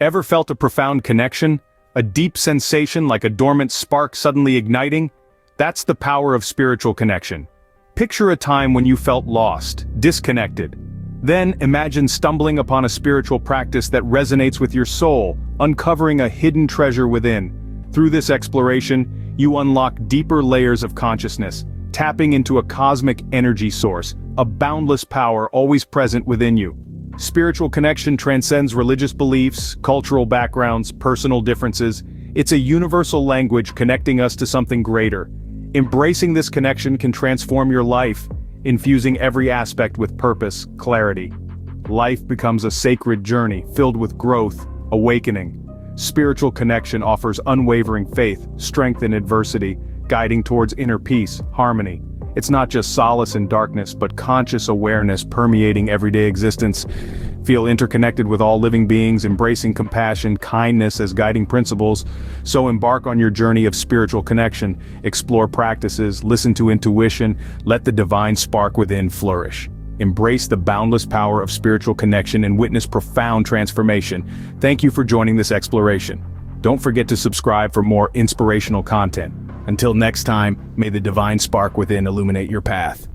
Ever felt a profound connection? A deep sensation like a dormant spark suddenly igniting? That's the power of spiritual connection. Picture a time when you felt lost, disconnected. Then imagine stumbling upon a spiritual practice that resonates with your soul, uncovering a hidden treasure within. Through this exploration, you unlock deeper layers of consciousness, tapping into a cosmic energy source, a boundless power always present within you. Spiritual connection transcends religious beliefs, cultural backgrounds, personal differences. It's a universal language connecting us to something greater. Embracing this connection can transform your life, infusing every aspect with purpose, clarity. Life becomes a sacred journey filled with growth, awakening. Spiritual connection offers unwavering faith, strength in adversity, guiding towards inner peace, harmony. It's not just solace in darkness, but conscious awareness permeating everyday existence. Feel interconnected with all living beings, embracing compassion, kindness as guiding principles. So embark on your journey of spiritual connection. Explore practices, listen to intuition, let the divine spark within flourish. Embrace the boundless power of spiritual connection and witness profound transformation. Thank you for joining this exploration. Don't forget to subscribe for more inspirational content. Until next time, may the divine spark within illuminate your path.